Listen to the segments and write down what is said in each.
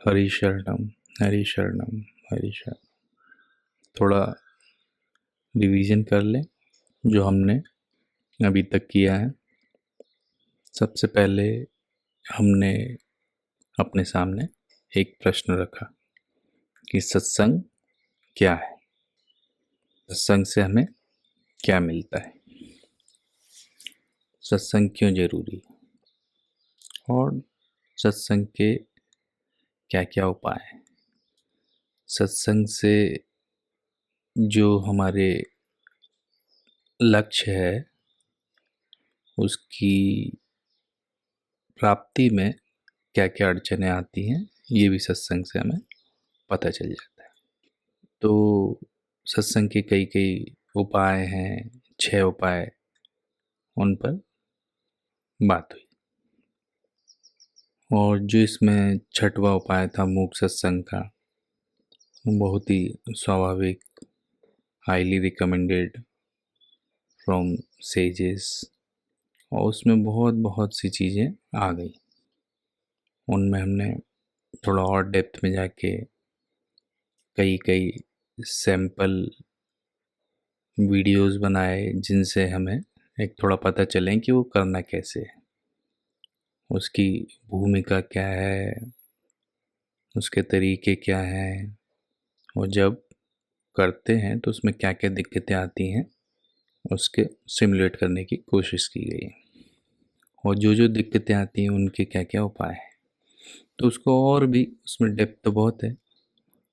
हरि शरणम, हरि शरणम, हरि शरणम। थोड़ा रिवीजन कर लें जो हमने अभी तक किया है। सबसे पहले हमने अपने सामने एक प्रश्न रखा कि सत्संग क्या है, सत्संग से हमें क्या मिलता है, सत्संग क्यों जरूरी है और सत्संग के क्या क्या उपाय हैं। सत्संग से जो हमारे लक्ष्य है उसकी प्राप्ति में क्या क्या अड़चनें आती हैं, ये भी सत्संग से हमें पता चल जाता है। तो सत्संग के कई कई उपाय हैं, 6 उपाय, उन पर बात हुई। और जो इसमें 6वां उपाय था मूक सत्संग का, वो बहुत ही स्वाभाविक, हाईली रिकमेंडेड फ्रॉम सेजेस, और उसमें बहुत बहुत सी चीज़ें आ गई। उनमें हमने थोड़ा और डेप्थ में जाके कई कई सैंपल वीडियोस बनाए जिनसे हमें एक थोड़ा पता चले कि वो करना कैसे है, उसकी भूमिका क्या है, उसके तरीके क्या हैं, और जब करते हैं तो उसमें क्या क्या दिक्कतें आती हैं, उसके सिमुलेट करने की कोशिश की गई है। और जो जो दिक्कतें आती हैं उनके क्या क्या उपाय हैं, तो उसको और भी उसमें डेप्थ तो बहुत है,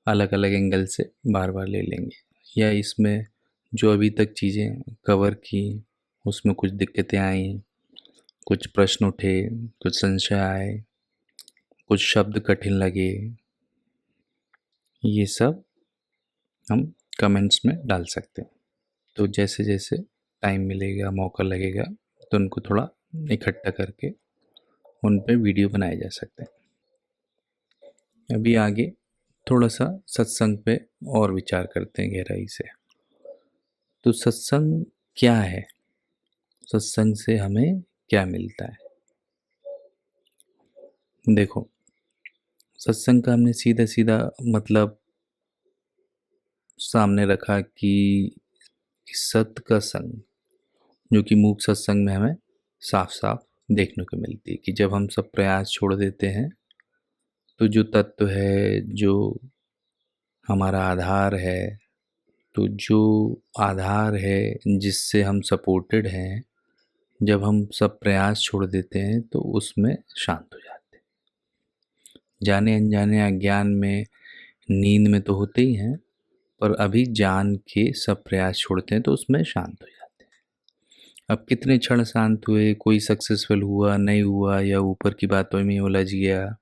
अलग अलग एंगल से बार बार ले लेंगे। या इसमें जो अभी तक चीज़ें कवर की उसमें कुछ दिक्कतें आई, कुछ प्रश्न उठे, कुछ संशय आए, कुछ शब्द कठिन लगे, ये सब हम कमेंट्स में डाल सकते हैं। तो जैसे जैसे टाइम मिलेगा, मौका लगेगा, तो उनको थोड़ा इकट्ठा करके उन पे वीडियो बनाए जा सकते हैं। अभी आगे थोड़ा सा सत्संग पे और विचार करते हैं गहराई से। तो सत्संग क्या है, सत्संग से हमें क्या मिलता है। देखो, सत्संग का हमने सीधा सीधा मतलब सामने रखा कि सत का संग, जो कि मूक सत्संग में हमें साफ साफ देखने को मिलती है कि जब हम सब प्रयास छोड़ देते हैं तो जो तत्व है, जो हमारा आधार है, तो जो आधार है जिससे हम सपोर्टेड हैं, जब हम सब प्रयास छोड़ देते हैं तो उसमें शांत हो जाते हैं। जाने अनजाने अज्ञान में, नींद में तो होते ही हैं, पर अभी जान के सब प्रयास छोड़ते हैं तो उसमें शांत हो जाते हैं। अब कितने क्षण शांत हुए, कोई सक्सेसफुल हुआ नहीं हुआ, या ऊपर की बातों में उलझ गया,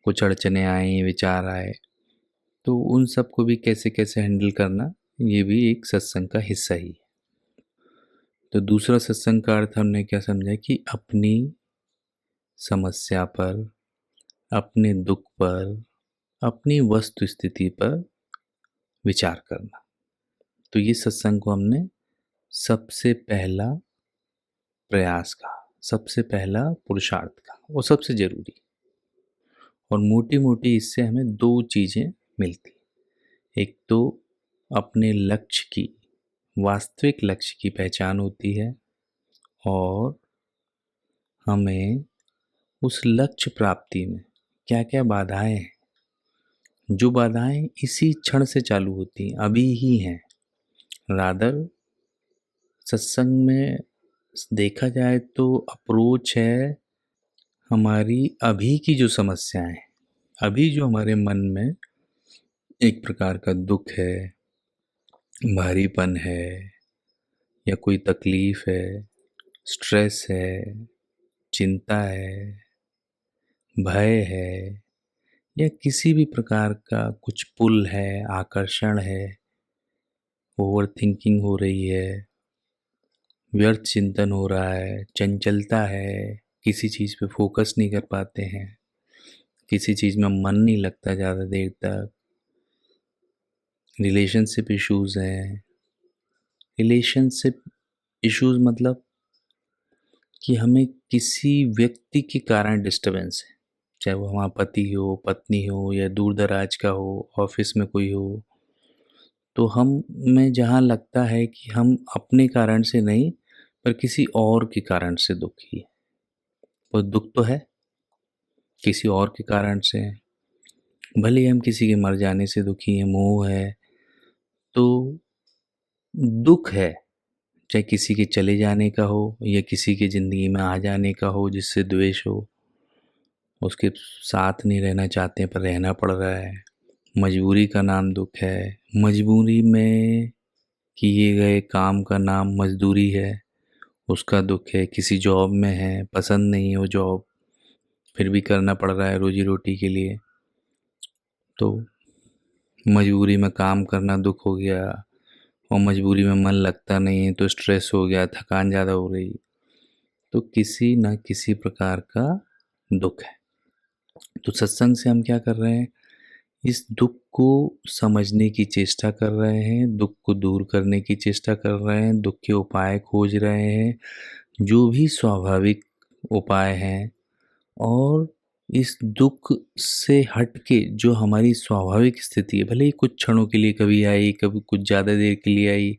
कुछ अड़चने आई, विचार आए, तो उन सब को भी कैसे कैसे हैंडल करना, ये भी एक सत्संग का हिस्सा ही है। तो दूसरा सत्संग का अर्थ हमने क्या समझा कि अपनी समस्या पर, अपने दुख पर, अपनी वस्तु स्थिति पर विचार करना। तो ये सत्संग को हमने सबसे पहला प्रयास का, सबसे पहला पुरुषार्थ का, वो सबसे जरूरी। और मोटी मोटी इससे हमें 2 चीज़ें मिलती। एक तो अपने लक्ष्य की, वास्तविक लक्ष्य की पहचान होती है, और हमें उस लक्ष्य प्राप्ति में क्या क्या बाधाएं हैं, जो बाधाएं इसी क्षण से चालू होती हैं, अभी ही हैं। रादर सत्संग में देखा जाए तो अप्रोच है हमारी अभी की जो समस्याएं, अभी जो हमारे मन में एक प्रकार का दुख है, भारीपन है, या कोई तकलीफ है, स्ट्रेस है, चिंता है, भय है, या किसी भी प्रकार का कुछ पुल है, आकर्षण है, ओवर थिंकिंग हो रही है, व्यर्थ चिंतन हो रहा है, चंचलता है, किसी चीज़ पे फोकस नहीं कर पाते हैं, किसी चीज़ में मन नहीं लगता ज़्यादा देर तक, रिलेशनशिप इश्यूज़ हैं। रिलेशनशिप इश्यूज़ मतलब कि हमें किसी व्यक्ति के कारण डिस्टर्बेंस है, चाहे वो हमारा पति हो, पत्नी हो या दूर दराज का हो, ऑफिस में कोई हो, तो हम में जहाँ लगता है कि हम अपने कारण से नहीं, पर किसी और के कारण से दुखी है। वो दुख तो है, किसी और के कारण से है। भले ही हम किसी के मर जाने से दुखी हैं, मोह है, तो दुख है, चाहे किसी के चले जाने का हो या किसी की ज़िंदगी में आ जाने का हो जिससे द्वेष हो, उसके साथ नहीं रहना चाहते हैं पर रहना पड़ रहा है। मजबूरी का नाम दुख है, मजबूरी में किए गए काम का नाम मजदूरी है, उसका दुख है। किसी जॉब में है, पसंद नहीं है वो जॉब, फिर भी करना पड़ रहा है रोजी रोटी के लिए, तो मजबूरी में काम करना दुख हो गया। और मजबूरी में मन लगता नहीं है तो स्ट्रेस हो गया, थकान ज़्यादा हो रही, तो किसी न किसी प्रकार का दुख है। तो सत्संग से हम क्या कर रहे हैं, इस दुख को समझने की चेष्टा कर रहे हैं, दुख को दूर करने की चेष्टा कर रहे हैं, दुख के उपाय खोज रहे हैं, जो भी स्वाभाविक उपाय हैं। और इस दुख से हट के जो हमारी स्वाभाविक स्थिति है, भले ही कुछ क्षणों के लिए कभी आई, कभी कुछ ज़्यादा देर के लिए आई,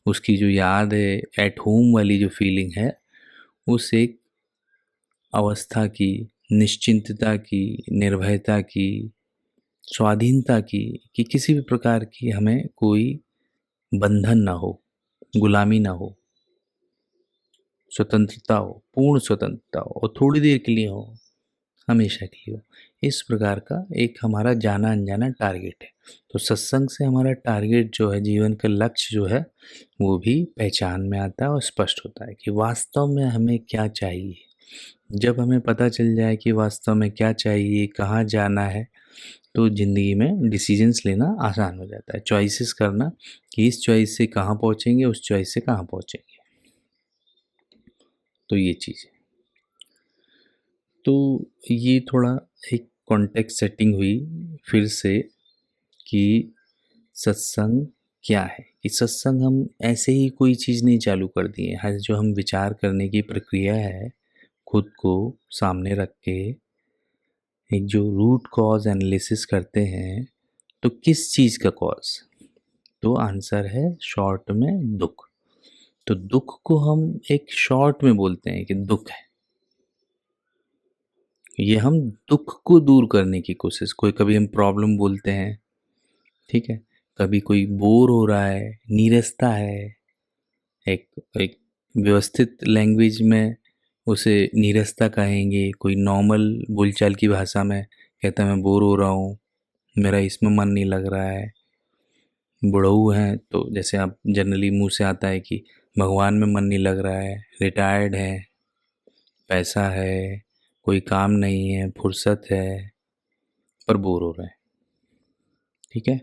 उसकी जो याद है, एट होम वाली जो फीलिंग है, उस एक अवस्था की, निश्चिंतता की, निर्भयता की, स्वाधीनता की, कि किसी भी प्रकार की हमें कोई बंधन ना हो, गुलामी ना हो, स्वतंत्रता हो, पूर्ण स्वतंत्रता हो, और थोड़ी देर के लिए हो, हमेशा के लिए हो। इस प्रकार का एक हमारा जाना अनजाना टारगेट है। तो सत्संग से हमारा टारगेट जो है, जीवन का लक्ष्य जो है, वो भी पहचान में आता है और स्पष्ट होता है कि वास्तव में हमें क्या चाहिए। जब हमें पता चल जाए कि वास्तव में क्या चाहिए, कहाँ जाना है, तो ज़िंदगी में डिसीजंस लेना आसान हो जाता है, चॉइसेस करना कि इस चॉइस से कहाँ पहुँचेंगे, उस चॉइस से कहाँ पहुँचेंगे। तो ये चीज़ है। तो ये थोड़ा एक कॉन्टेक्स्ट सेटिंग हुई फिर से कि सत्संग क्या है, कि सत्संग हम ऐसे ही कोई चीज़ नहीं चालू कर दिए। हर जो हम विचार करने की प्रक्रिया है, खुद को सामने रख के एक जो रूट कॉज एनालिसिस करते हैं, तो किस चीज़ का कॉज, तो आंसर है शॉर्ट में दुख। तो दुख को हम एक शॉर्ट में बोलते हैं कि दुख है, ये हम दुख को दूर करने की कोशिश, कोई कभी हम प्रॉब्लम बोलते हैं, ठीक है, कभी कोई बोर हो रहा है, नीरसता है, एक एक व्यवस्थित लैंग्वेज में उसे नीरसता कहेंगे, कोई नॉर्मल बोलचाल की भाषा में कहता है मैं बोर हो रहा हूँ, मेरा इसमें मन नहीं लग रहा है। बुढ़ऊ हैं तो जैसे आप जनरली मुंह से आता है कि भगवान में मन नहीं लग रहा है, रिटायर्ड है, पैसा है, कोई काम नहीं है, फुर्सत है, पर बोर हो रहे हैं, ठीक है।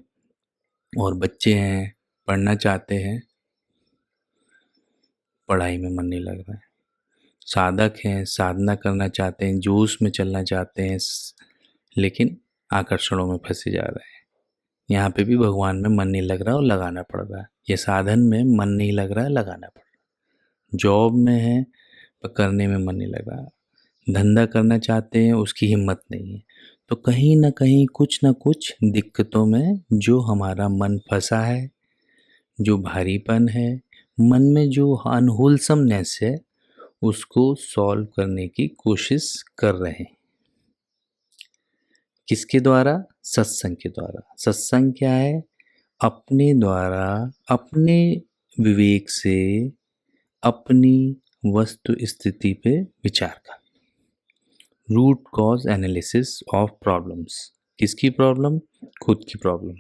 और बच्चे हैं, पढ़ना चाहते हैं, पढ़ाई में मन नहीं लग रहा है। साधक हैं, साधना करना चाहते हैं, जोश में चलना चाहते हैं, लेकिन आकर्षणों में फंसे जा रहे हैं। यहाँ पे भी भगवान में मन नहीं लग रहा और लगाना पड़ रहा है। ये साधन में मन नहीं लग रहा है, लगाना पड़ रहा है। जॉब में है पर करने में मन नहीं लग रहा, धंधा करना चाहते हैं, उसकी हिम्मत नहीं है। तो कहीं ना कहीं कुछ ना कुछ दिक्कतों में जो हमारा मन फंसा है, जो भारीपन है, मन में जो अनहोलसमनेस है, उसको सॉल्व करने की कोशिश कर रहे हैं। किसके द्वारा? सत्संग के द्वारा। सत्संग क्या है? अपने द्वारा, अपने विवेक से, अपनी वस्तु स्थिति पे विचार का root cause analysis of problems. किसकी प्रॉब्लम? खुद की प्रॉब्लम।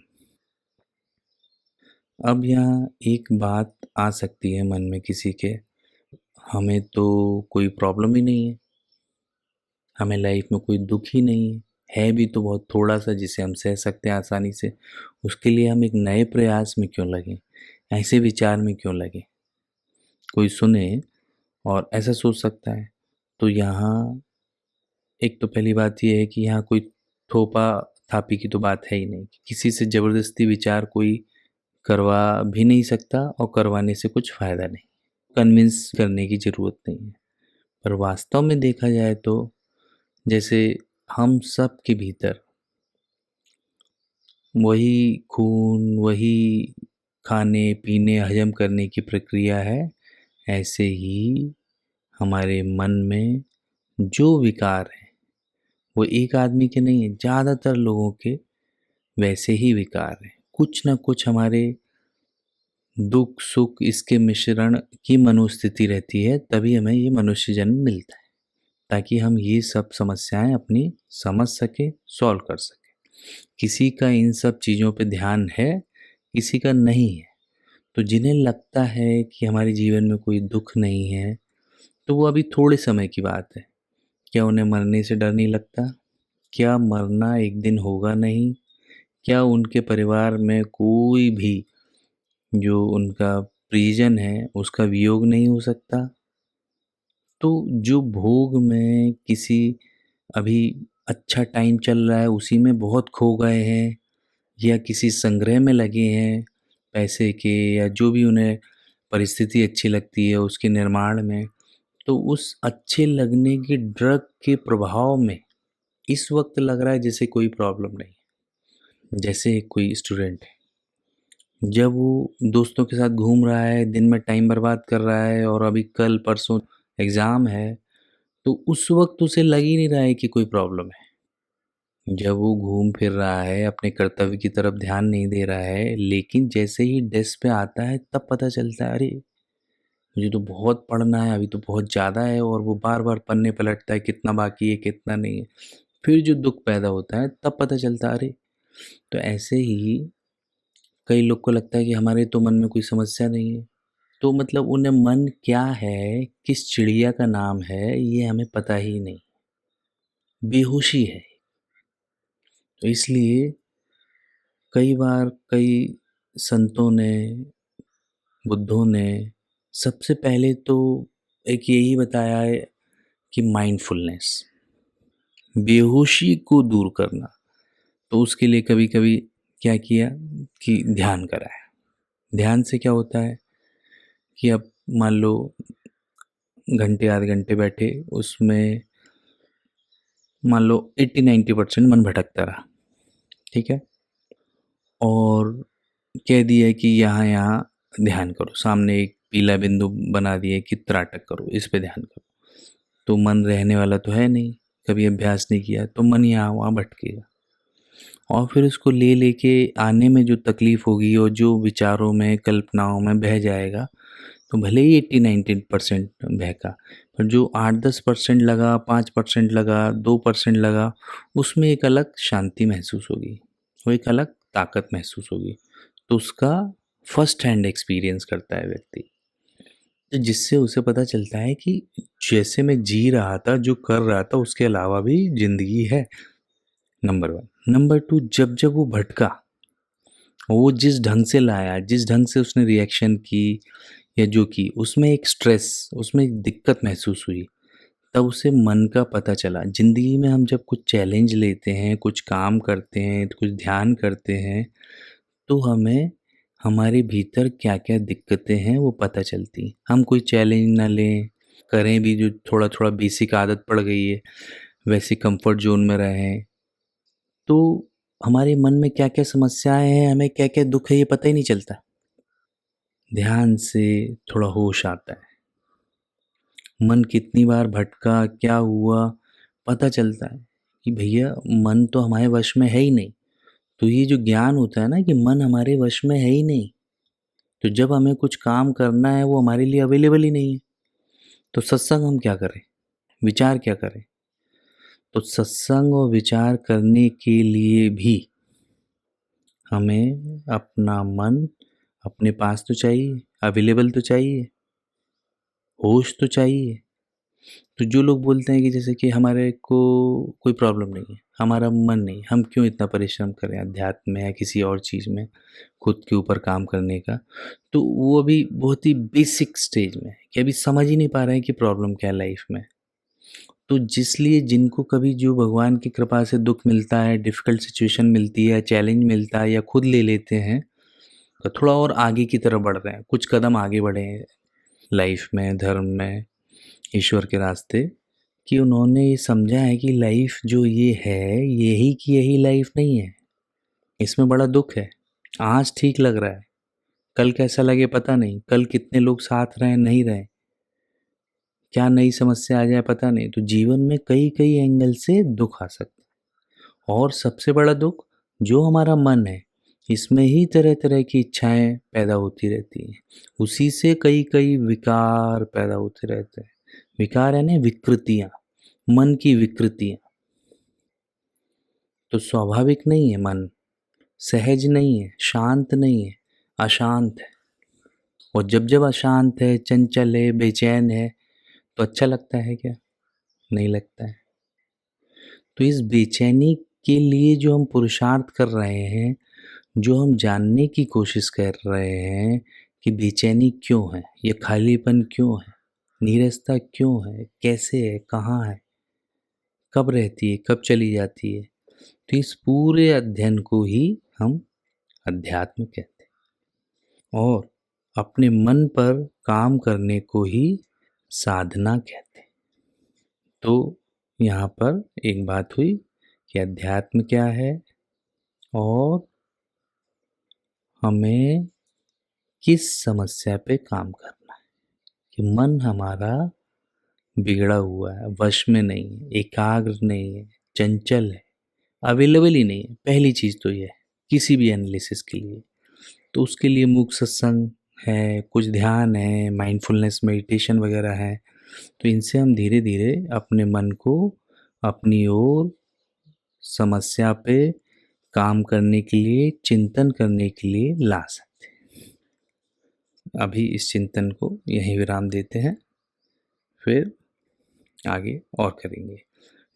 अब यहाँ एक बात आ सकती है मन में किसी के, हमें तो कोई प्रॉब्लम ही नहीं है, हमें लाइफ में कोई दुख ही नहीं है भी तो बहुत थोड़ा सा जिसे हम सह सकते हैं आसानी से, उसके लिए हम एक नए प्रयास में क्यों लगें, ऐसे विचार में क्यों लगें। कोई सुने और ऐसा सोच सकता है। तो यहाँ एक तो पहली बात यह है कि यहाँ कोई थोपा थापी की तो बात है ही नहीं, किसी से ज़बरदस्ती विचार कोई करवा भी नहीं सकता और करवाने से कुछ फ़ायदा नहीं, कन्विंस करने की ज़रूरत नहीं है। पर वास्तव में देखा जाए तो जैसे हम सब के भीतर वही खून, वही खाने पीने हजम करने की प्रक्रिया है। ऐसे ही हमारे मन में जो विकार हैं वो एक आदमी के नहीं है, ज़्यादातर लोगों के वैसे ही विकार हैं। कुछ ना कुछ हमारे दुख सुख इसके मिश्रण की मनोस्थिति रहती है, तभी हमें ये मनुष्य जन्म मिलता है, ताकि हम ये सब समस्याएं अपनी समझ सके, सॉल्व कर सके। किसी का इन सब चीज़ों पे ध्यान है, किसी का नहीं है। तो जिन्हें लगता है कि हमारे जीवन में कोई दुख नहीं है, तो वो अभी थोड़े समय की बात है। क्या उन्हें मरने से डर नहीं लगता? क्या मरना एक दिन होगा नहीं? क्या उनके परिवार में कोई भी जो उनका प्रियजन है उसका वियोग नहीं हो सकता? तो जो भोग में किसी अभी अच्छा टाइम चल रहा है उसी में बहुत खो गए हैं, या किसी संग्रह में लगे हैं पैसे के, या जो भी उन्हें परिस्थिति अच्छी लगती है उसके निर्माण में, तो उस अच्छे लगने के ड्रग के प्रभाव में इस वक्त लग रहा है जैसे कोई प्रॉब्लम नहीं। जैसे कोई स्टूडेंट है, जब वो दोस्तों के साथ घूम रहा है, दिन में टाइम बर्बाद कर रहा है और अभी कल परसों एग्ज़ाम है, तो उस वक्त उसे लग ही नहीं रहा है कि कोई प्रॉब्लम है। जब वो घूम फिर रहा है, अपने कर्तव्य की तरफ ध्यान नहीं दे रहा है, लेकिन जैसे ही डेस्क पे आता है तब पता चलता है, अरे मुझे तो बहुत पढ़ना है, अभी तो बहुत ज़्यादा है, और वो बार बार पन्ने पलटता है कितना बाकी है कितना नहीं है। फिर जो दुख पैदा होता है तब पता चलता है, अरे। तो ऐसे ही कई लोग को लगता है कि हमारे तो मन में कोई समस्या नहीं है। तो मतलब उन्हें मन क्या है, किस चिड़िया का नाम है, ये हमें पता ही नहीं। बेहोशी है। तो इसलिए कई बार कई संतों ने, बुद्धों ने सबसे पहले तो एक यही बताया है कि माइंडफुलनेस, बेहोशी को दूर करना। तो उसके लिए कभी कभी क्या किया कि ध्यान कराया। ध्यान से क्या होता है कि अब मान लो घंटे आधे घंटे बैठे, उसमें मान लो 80-90% मन भटकता रहा, ठीक है, और कह दिया कि यहाँ यहाँ ध्यान करो, सामने एक पीला बिंदु बना दिए कि त्राटक करो, इस पे ध्यान करो। तो मन रहने वाला तो है नहीं, कभी अभ्यास नहीं किया, तो मन यहाँ वहाँ भटकेगा, और फिर उसको ले लेके आने में जो तकलीफ होगी और जो विचारों में कल्पनाओं में बह जाएगा, तो भले ही 80-90% बहका, पर जो 8-10% लगा, 5% लगा, 2% लगा, उसमें एक अलग शांति महसूस होगी, वो एक अलग ताकत महसूस होगी। तो उसका फर्स्ट हैंड एक्सपीरियंस करता है व्यक्ति, तो जिससे उसे पता चलता है कि जैसे मैं जी रहा था, जो कर रहा था, उसके अलावा भी जिंदगी है। Number one. नंबर टू, जब जब वो भटका, वो जिस ढंग से लाया, जिस ढंग से उसने रिएक्शन की या जो की, उसमें एक स्ट्रेस, उसमें एक दिक्कत महसूस हुई, तब उसे मन का पता चला। ज़िंदगी में हम जब कुछ चैलेंज लेते हैं, कुछ काम करते हैं, कुछ ध्यान करते हैं, तो हमें हमारे भीतर क्या-क्या दिक्कतें हैं वो पता चलती। हम कोई चैलेंज ना लें, करें भी जो थोड़ा-थोड़ा बेसिक आदत पड़ गई है, वैसे कंफर्ट ज़ोन में रहें, तो हमारे मन में क्या-क्या समस्याएँ हैं, हमें क्या-क्या दुःख है, ये पता ही नहीं चलता। ध्यान से थोड़ा होश आता है। मन कितनी बार भटका, क्या हुआ, पता चलता है कि भैया मन तो हमारे वश में है ही नहीं। तो ये जो ज्ञान होता है ना कि मन हमारे वश में है ही नहीं, तो जब हमें कुछ काम करना है वो हमारे लिए अवेलेबल ही नहीं है, तो सत्संग हम क्या करें, विचार क्या करें? तो सत्संग और विचार करने के लिए भी हमें अपना मन अपने पास तो चाहिए, अवेलेबल तो चाहिए, होश तो चाहिए। तो जो लोग बोलते हैं कि जैसे कि हमारे को कोई प्रॉब्लम नहीं है, हमारा मन नहीं, हम क्यों इतना परिश्रम करें अध्यात्म में या किसी और चीज़ में खुद के ऊपर काम करने का, तो वो अभी बहुत ही बेसिक स्टेज में है कि अभी समझ ही नहीं पा रहे हैं कि प्रॉब्लम क्या है लाइफ में। तो जिसलिए जिनको कभी जो भगवान की कृपा से दुख मिलता है, डिफ़िकल्ट सिचुएशन मिलती है, चैलेंज मिलता है, या खुद ले लेते हैं, तो थोड़ा और आगे की तरफ बढ़ रहे हैं, कुछ कदम आगे बढ़े हैं लाइफ में, धर्म में, ईश्वर के रास्ते, कि उन्होंने ये समझा है कि लाइफ जो ये है यही की यही लाइफ नहीं है, इसमें बड़ा दुख है। आज ठीक लग रहा है, कल कैसा लगे पता नहीं, कल कितने लोग साथ रहें नहीं रहें, क्या नई समस्या आ जाए पता नहीं। तो जीवन में कई कई एंगल से दुख आ सकता है, और सबसे बड़ा दुख जो हमारा मन है, इसमें ही तरह तरह की इच्छाएं पैदा होती रहती हैं, उसी से कई कई विकार पैदा होते रहते हैं। विकार यानी विकृतियां, मन की विकृतियां। तो स्वाभाविक नहीं है मन, सहज नहीं है, शांत नहीं है, अशांत है। और जब जब अशांत है, चंचल है, बेचैन है, तो अच्छा लगता है क्या? नहीं लगता है। तो इस बेचैनी के लिए जो हम पुरुषार्थ कर रहे हैं, जो हम जानने की कोशिश कर रहे हैं कि बेचैनी क्यों है, ये खालीपन क्यों है, नीरसता क्यों है, कैसे है, कहाँ है, कब रहती है, कब चली जाती है, तो इस पूरे अध्ययन को ही हम अध्यात्म कहते हैं। और अपने मन पर काम करने को ही साधना कहते हैं। तो यहाँ पर एक बात हुई कि अध्यात्म क्या है और हमें किस समस्या पे काम करना है, कि मन हमारा बिगड़ा हुआ है, वश में नहीं है, एकाग्र नहीं है, चंचल है, अवेलेबल ही नहीं है। पहली चीज़ तो ये है किसी भी एनालिसिस के लिए। तो उसके लिए मूक सत्संग है, कुछ ध्यान है, माइंडफुलनेस मेडिटेशन वगैरह है। तो इनसे हम धीरे धीरे अपने मन को अपनी ओर समस्या पे काम करने के लिए, चिंतन करने के लिए ला सकते हैं। अभी इस चिंतन को यहीं विराम देते हैं, फिर आगे और करेंगे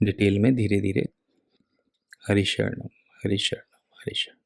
डिटेल में धीरे धीरे। हरि शरणम, हरि शरणम, हरि शरणम।